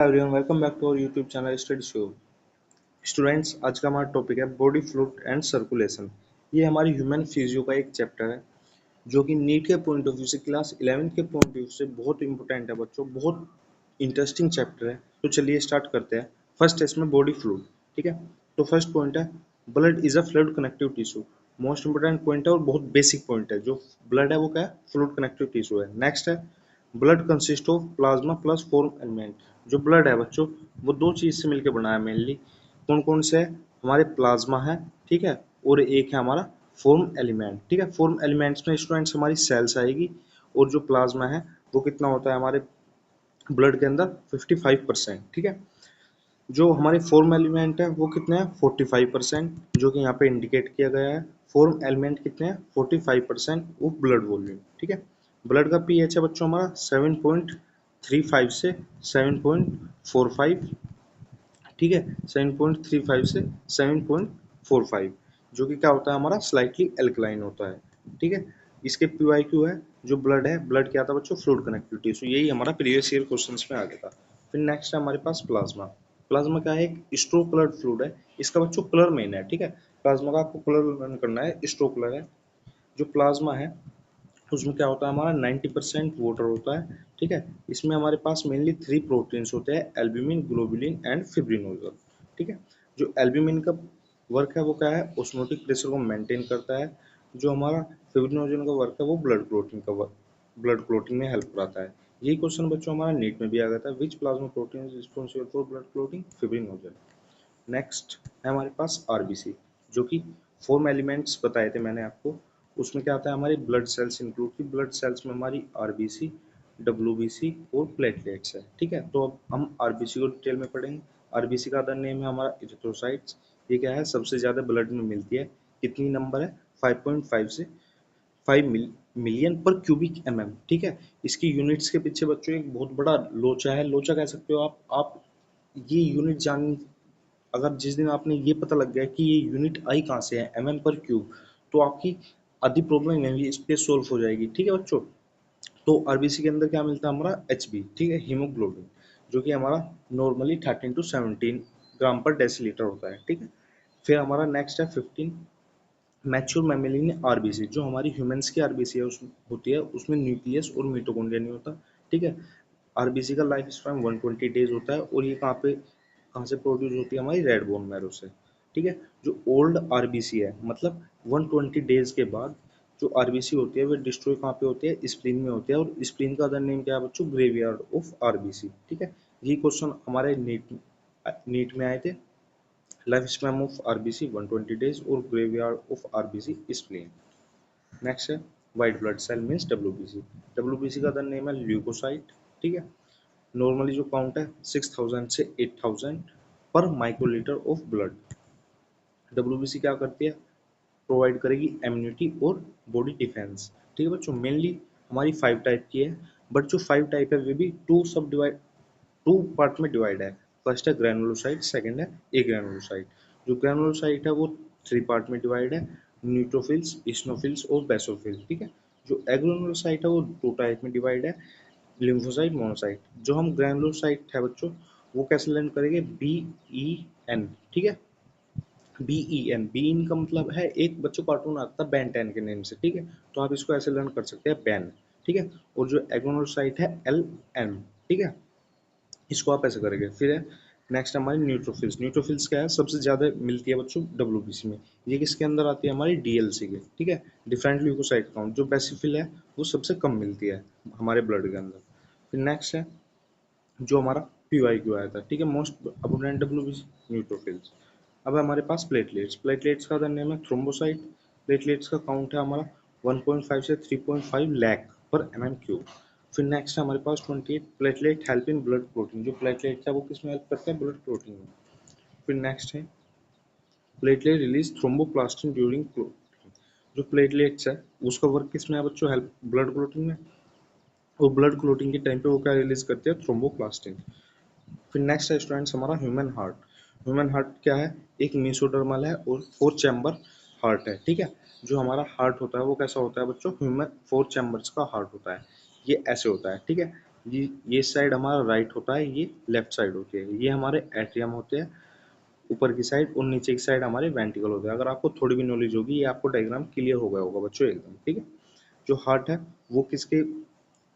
Everyone welcome back to our YouTube channel study show. Students, आज का हमारा topic है बॉडी फ्लूइड एंड सर्कुलेशन। ये हमारी ह्यूमन फिजियो का एक चैप्टर है जो कि नीट के पॉइंट ऑफ व्यू से, क्लास 11 के पॉइंट ऑफ व्यू से बहुत इंपॉर्टेंट है बच्चों, बहुत इंटरेस्टिंग चैप्टर है। तो चलिए स्टार्ट करते हैं। फर्स्ट है इसमें बॉडी फ्लूइड। ठीक है, तो फर्स्ट पॉइंट है blood is a fluid connective tissue. Most important point है और बहुत बेसिक पॉइंट है। जो ब्लड है वो क्या है? फ्लूइड कनेक्टिव टिश्यू है। नेक्स्ट है blood consist of plasma plus form element. जो ब्लड है बच्चों वो दो चीज से मिलकर बना है मेनली। कौन कौन से है? हमारे प्लाज्मा है, ठीक है, और एक है हमारा फॉर्म एलिमेंट। ठीक है, फॉर्म एलिमेंट्स में स्टूडेंट्स हमारी सेल्स आएगी, और जो प्लाज्मा है वो कितना होता है हमारे ब्लड के अंदर? 55%। ठीक है, जो हमारे फॉर्म एलिमेंट है वो कितने हैं? 45%, जो कि यहाँ पे इंडिकेट किया गया है। फॉर्म एलिमेंट कितने हैं? 45% ऑफ ब्लड वॉल्यूम। ठीक है, ब्लड का पीएच है बच्चों हमारा 7.35 से 7.45। ठीक है, 7.35 से 7.45, जो कि क्या होता है हमारा? स्लाइटली एल्कलाइन होता है। ठीक है, इसके पीवाईक्यू है जो ब्लड है, ब्लड क्या था बच्चों? Fluid connectivity. सो यही हमारा प्रीवियस ईयर क्वेश्चंस में आ गया था। फिर नेक्स्ट है हमारे पास प्लाज्मा। प्लाज्मा क्या है? एक स्ट्रो कलर्ड फ्लूइड है। इसका बच्चों कलर मेन है। ठीक है, प्लाज्मा का आपको कलर लर्न करना है, स्ट्रो कलर है। जो प्लाज्मा है उसमें क्या होता है हमारा? 90% वाटर होता है। ठीक है, इसमें हमारे पास मेनली थ्री प्रोटीन्स होते हैं, एल्ब्यूमिन, ग्लोबुलिन एंड फिब्रिनोजन। ठीक है, जो एल्ब्यूमिन का वर्क है वो क्या है? ऑस्मोटिक प्रेशर को मेंटेन करता है। जो हमारा फिब्रिनोजन का वर्क है वो ब्लड क्लोटिंग का वर्क, ब्लड क्लोटिंग में हेल्प कराता है। यही क्वेश्चन बच्चों हमारा नीट में भी आ गया था। Which plasma protein is responsible for blood clotting? Fibrinogen. Next है हमारे पास आरबीसी, जो कि फॉर्म एलिमेंट्स बताए थे मैंने आपको। उसमें क्या आता है? हमारे ब्लड सेल्स इंक्लूड की। ब्लड सेल्स में हमारी आरबीसी, डब्ल्यूबीसी और प्लेटलेट्स है। ठीक है, तो अब हम आरबीसी को डिटेल में पढ़ेंगे। आरबीसी का अदर नेम है हमारा इरिथ्रोसाइट्स। ये क्या है? सबसे ज्यादा ब्लड में मिलती है। कितनी नंबर है? 5.5 से 5 मिलियन पर क्यूबिक एमएम। ठीक है, इसकी यूनिट्स के पीछे बच्चों एक बहुत बड़ा लोचा है, लोचा कह सकते हो आप ये यूनिट जान, अगर जिस दिन आपने ये पता लग गया कि ये यूनिट आई कहाँ से है, एमएम पर क्यूब, तो आपकी आधी प्रॉब्लम नहीं इस पे सोल्व हो जाएगी। ठीक है बच्चों, तो आरबीसी के अंदर क्या मिलता है हमारा? एचबी। ठीक है, हीमोग्लोबिन, जो कि हमारा नॉर्मली 13 to 17 ग्राम पर डेसीलीटर होता है। ठीक है, फिर हमारा नेक्स्ट है 15 मैच्योर मैमेलियन आरबीसी। जो हमारी ह्यूमंस की आरबीसी है उसमें होती है, उसमें न्यूक्लियस और मिटोकॉन्ड्रिया नहीं होता। ठीक है, आरबीसी का लाइफ स्पैन 120 डेज होता है, और ये कहाँ से प्रोड्यूस होती है? हमारी रेड बोन मैरो से। ठीक है, जो ओल्ड आरबीसी है, मतलब 120 डेज के बाद जो आरबीसी होती है वो डिस्ट्रॉय कहाँ पे होती है? स्प्लीन में होती है। और स्प्लीन का अदर नेम क्या है बच्चों? Graveyard of RBC. ठीक है, ये क्वेश्चन हमारे नीट में आए थे। Life span of RBC 120 days और graveyard of RBC spleen. Next है white blood cell means WBC. WBC का अदर नेम है ल्यूकोसाइट। ठीक है, नॉर्मली जो काउंट है 6000 से 8000 पर माइक्रोलीटर ऑफ ब्लड। डब्ल्यूबीसी क्या करती है? प्रोवाइड करेगी इम्यूनिटी और बॉडी डिफेंस। ठीक है बच्चों, मेनली हमारी 5 टाइप की है, बट जो 5 टाइप है वे भी टू पार्ट में डिवाइड है। फर्स्ट है ग्रैनुलोसाइट, सेकंड है ए ग्रैनुलोसाइट। जो ग्रैनुलोसाइट है वो 3 पार्ट में डिवाइड है, न्यूट्रोफिल्स, इस्नोफिल्स और बेसोफिल्स। ठीक है, जो एग्रानुलोसाइट है वो 2 टाइप में डिवाइड है, लिम्फोसाइट, मोनोसाइट। जो हम ग्रैनुलोसाइट है बच्चों वो कैसे लर्न करेंगे? BEN। ठीक है, BEN, बीन का मतलब है, एक बच्चों कार्टून आता था बेन 10 के नेम से। ठीक है, तो आप इसको ऐसे लर्न कर सकते हैं, बेन। ठीक है, और जो एग्रानुलोसाइट है LN। ठीक है, इसको आप ऐसे करेंगे। फिर है नेक्स्ट हमारी न्यूट्रोफिल्स। न्यूट्रोफिल्स क्या है? सबसे ज्यादा मिलती है बच्चों डब्ल्यूबीसी में। ये किसके अंदर आती है? हमारी डीएलसी के। ठीक है, डिफरेंट ल्यूकोसाइट काउंट। जो बेसिफिल है वो सबसे कम मिलती है हमारे ब्लड के अंदर। फिर नेक्स्ट है जो हमारा पीवाईक्यू आया था। ठीक है, मोस्ट अबुंडेंट डब्ल्यूबीसी न्यूट्रोफिल्स। अब हमारे पास प्लेटलेट्स। प्लेटलेट्स का नेम है थ्रोम्बोसाइट। प्लेटलेट्स का काउंट है हमारा 1.5 से 3.5 लाख पर एम एम क्यूब। फिर नेक्स्ट है हमारे पास 28 platelet help in blood protein. जो प्लेटलेट है वो किस में हेल्प करते हैं? ब्लड प्रोटीन में। फिर नेक्स्ट है platelet release thromboplastin during clotting. जो प्लेटलेट्स है उसका वर्क किस में है बच्चों? हेल्प ब्लड क्लोटिंग में। और ब्लड क्लोटिंग के टाइम पे वो क्या रिलीज करते हैं? थ्रोम्बोप्लास्टिन। फिर नेक्स्ट है स्टूडेंट्स हमारा ह्यूमन हार्ट। ह्यूमन हार्ट क्या है? एक मेसोडर्मल है और 4 चैम्बर हार्ट है। ठीक है, जो हमारा हार्ट होता है वो कैसा होता है बच्चों? ह्यूमन 4 चैम्बर्स का हार्ट होता है। ये ऐसे होता है। ठीक है, ये साइड हमारा राइट होता है, ये लेफ्ट साइड होती है। ये हमारे एट्रियम होते हैं ऊपर की साइड, और नीचे की साइड हमारे वेंट्रिकल होते हैं। अगर आपको थोड़ी भी नॉलेज होगी, ये आपको डायग्राम क्लियर हो गया होगा बच्चों एकदम, ठीक है। जो हार्ट है वो किसके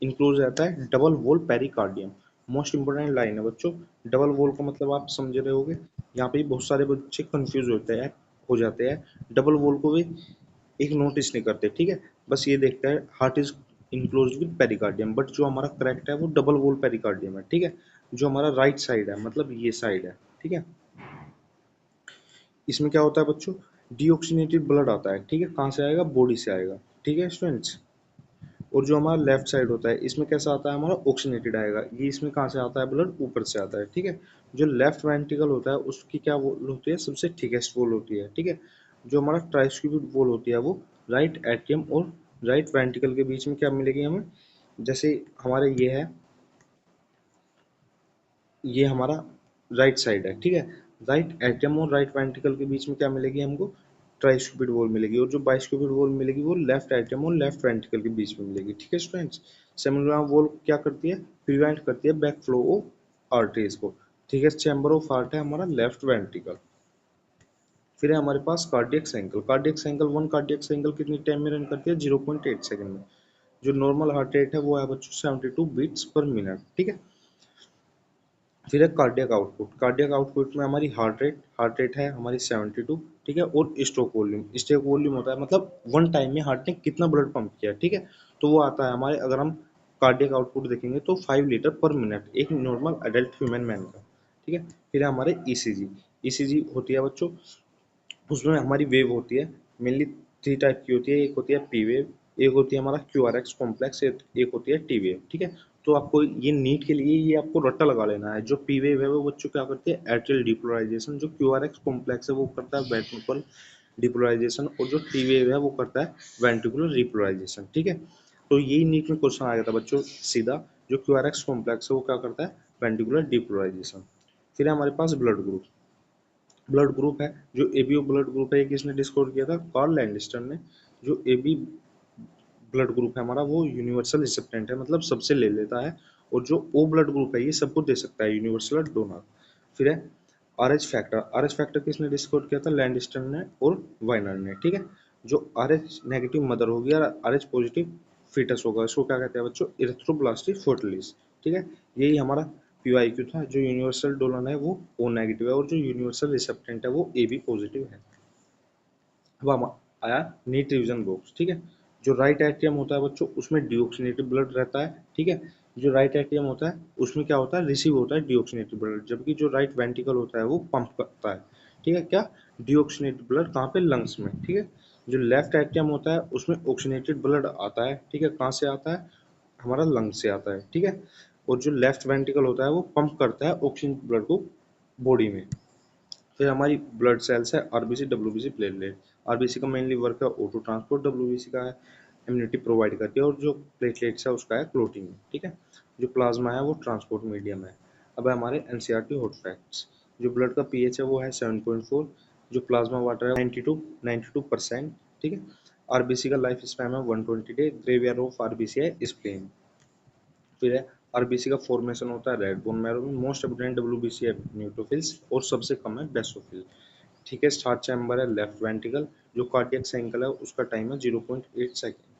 इंक्लोज रहता है? Double wall pericardium. Most important line है बच्चों। डबल वॉल का मतलब आप समझ रहे होगे। यहाँ पे बहुत सारे बच्चे कंफ्यूज होते हैं, हो जाते हैं। डबल वॉल को भी एक नोटिस नहीं करते, ठीक है। बस ये देखता है heart is enclose with pericardium, but जो हमारा करेक्ट है वो डबल वॉल पेरिकार्डियम है, ठीक है। जो हमारा राइट साइड है, मतलब ये साइड है, ठीक है। इसमें क्या होता है बच्चों? डीऑक्सीनेटेड ब्लड आता है, ठीक है। कहाँ से आएगा? बॉडी से आएगा, ठीक है स्टूडेंट्स। और जो हमारा लेफ्ट साइड होता है, इसमें कैसा आता है? हमारा ऑक्सीनेटेड आएगा। ये इसमें कहाँ से आता है? ब्लड ऊपर से आता है, ठीक है। जो लेफ्ट वेंट्रिकल होता है उसकी क्या वॉल होती है? सबसे थिकेस्ट वॉल होती है, ठीक है। जो हमारा ट्राइस्क्यूबिड वॉल होती है वो राइट एट्रियम और राइट वेंट्रिकल के बीच में क्या मिलेगी हमें? जैसे हमारे ये हमारा राइट साइड है, ठीक है। राइट एट्रियम और राइट वेंट्रिकल के बीच में क्या मिलेगी हमको? ट्राइस्क्यूपिड वॉल मिलेगी। और जो बाइस्क्यूपिड वॉल मिलेगी वो लेफ्ट एट्रियम और लेफ्ट वेंट्रिकल के बीच में मिलेगी, ठीक है स्टूडेंट्स। सेमिनोइड वॉल क्या करती है? प्रिवेंट करती है बैक फ्लो ऑफ आर्टरीज को, ठीक है। चैम्बर ऑफ हार्ट है हमारा लेफ्ट वेंट्रिकल। फिर है हमारे पास cardiac cycle. Cardiac cycle, one cardiac cycle कितनी टाइम में रन करती है? 0.8 सेकंड में। जो नॉर्मल हार्ट रेट है वो है बच्चों 72 बीट्स पर मिनट, ठीक है। फिर है कार्डियक आउटपुट। कार्डियक आउटपुट में हमारी हार्ट रेट है हमारी 72, ठीक है। और स्ट्रोक वॉल्यूम होता है मतलब वन टाइम में हार्ट ने कितना ब्लड पंप किया, ठीक है। तो वो आता है हमारे, अगर हम कार्डियक आउटपुट देखेंगे तो 5 लीटर पर मिनट, एक नॉर्मल एडल्ट ह्यूमन मैन का, ठीक है। फिर है हमारे ईसीजी। ईसीजी होती है बच्चों, उसमें हमारी वेव होती है मेनली थ्री टाइप की होती है। एक होती है पी वेव, एक होती है हमारा क्यू आर एक्स कॉम्प्लेक्स, एक होती है टी वेव, ठीक है। तो आपको ये नीट के लिए ये आपको रट्टा लगा लेना है। जो पी वेव है वो बच्चों क्या करती है? Atrial depolarization. जो क्यू आर एक्स कॉम्प्लेक्स है वो करता है वेंट्रिकुलर डिपोलराइजेशन, और जो टी वेव है वो करता है वेंट्रिकुलर रिपोलराइजेशन, ठीक है। तो यही नीट में क्वेश्चन आया था बच्चों सीधा। जो क्यू आर एक्स कॉम्प्लेक्स है वो क्या करता है? Ventricular depolarization. फिर है हमारे पास ब्लड ग्रुप। ब्लड ग्रुप है जो एबीओ ब्लड ग्रुप है, ये किसने डिस्कवर किया था? कार्ल लैंडस्टर ने। जो एबी ब्लड ग्रुप है हमारा वो यूनिवर्सल रिसिप्टेंट है, मतलब सबसे ले लेता है। और जो ओ ब्लड ग्रुप है ये सबको दे सकता है, यूनिवर्सल डोनर। फिर है आरएच फैक्टर। आरएच फैक्टर किसने डिस्कवर किया था? लैंडस्टर ने और वाइनर ने, ठीक है। जो आरएच नेगेटिव मदर होगी और आरएच पॉजिटिव फीटस होगा, इसको क्या कहते हैं बच्चों? इरेथ्रोब्लास्टिक फोर्टिलिस, ठीक है। यही हमारा पीवाईक्यू था। जो यूनिवर्सल डोनर है वो ओ नेगेटिव है, और जो यूनिवर्सल रिसेप्टेंट है वो ए बी पॉजिटिव है। अब हम आया नीट रिवीजन बॉक्स, ठीक है। जो राइट एट्रियम होता है बच्चों उसमें डीऑक्सीनेटेड ब्लड रहता है, ठीक है। जो राइट एट्रियम होता है उसमें क्या होता है? रिसीव होता है डीऑक्सीनेटेड ब्लड, जबकि जो राइट वेंट्रिकल होता है वो पंप करता है, ठीक है। क्या? डीऑक्सीनेटेड ब्लड कहाँ पे? लंग्स में, ठीक है। जो लेफ्ट एट्रियम होता है उसमें ऑक्सीनेटेड ब्लड आता है, ठीक है। कहाँ से आता है? हमारा लंग्स से आता है, ठीक है। और जो लेफ्ट वेंट्रिकल होता है वो पंप करता है ऑक्सीजन ब्लड को बॉडी में। फिर हमारी ब्लड सेल्स है आरबीसी डब्ल्यूबीसी प्लेटलेट। आरबीसी का मेनली वर्क है ऑटो ट्रांसपोर्ट, डब्ल्यूबीसी का है इम्यूनिटी प्रोवाइड करती है, और जो प्लेटलेट्स है उसका है क्लोटिंग, ठीक है। जो प्लाज्मा है वो ट्रांसपोर्ट मीडियम है। अब है हमारे एनसीईआरटी हॉट फैक्ट्स। जो ब्लड का पीएच है वो है 7.4। जो प्लाज्मा वाटर है 92%, ठीक है। आरबीसी का लाइफ स्पैन है 120 डे। ग्रेवियर ऑफ आरबीसी है स्प्लेन। फिर है आरबीसी का फॉर्मेशन होता है रेड बोन मैरो में। मोस्ट एबंडेंट डब्ल्यूबीसी है न्यूट्रोफिल्स, और सबसे कम है बेसोफिल, ठीक है। स्टार्ट चैम्बर है लेफ्ट वेंट्रिकल। जो कार्डियक साइकिल है उसका टाइम है 0.8 सेकेंड।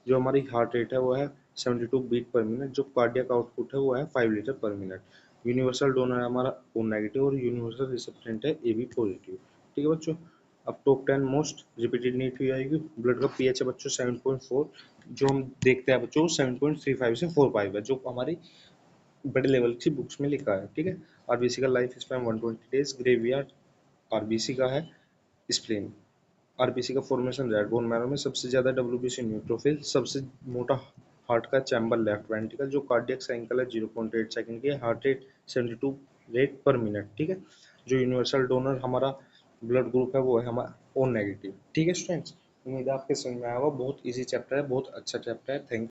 जो हमारी हार्ट रेट है वो है 72 बीट पर मिनट। जो कार्डियक आउटपुट है वो है 5 लीटर पर मिनट। यूनिवर्सल डोनर है हमारा ओ नेगेटिव, और यूनिवर्सल रिसिप्टेंट है ए बी पॉजिटिव, ठीक है बच्चों। अब टॉप 10 मोस्ट रिपीटेड नीट हुई आएगी। ब्लड का पीएच है बच्चों 7.4। जो हम देखते हैं बच्चों 7.35 से 4.5 है, जो हमारी बड़े लेवल की बुक्स में लिखा है, ठीक है। आरबीसी का लाइफ स्पैन 120 डेज। ग्रेवियर आरबीसी का है स्प्लेन। आरबीसी का फॉर्मेशन रेड बोन मैरो में। सबसे ज्यादा डब्ल्यूबीसी न्यूट्रोफिल। सबसे मोटा हार्ट का चैम्बर लेफ्ट वेंट्रिकल। जो कार्डियक साइकिल है 0.8 सेकंड की है। हार्ट रेट 72 रेट पर मिनट, ठीक है। जो यूनिवर्सल डोनर हमारा ब्लड ग्रुप है वो है हमारा ओ नेगेटिव, ठीक है स्टूडेंट्स। उम्मीद है आपके समझ में आया होगा। बहुत इजी चैप्टर है, बहुत अच्छा चैप्टर है। थैंक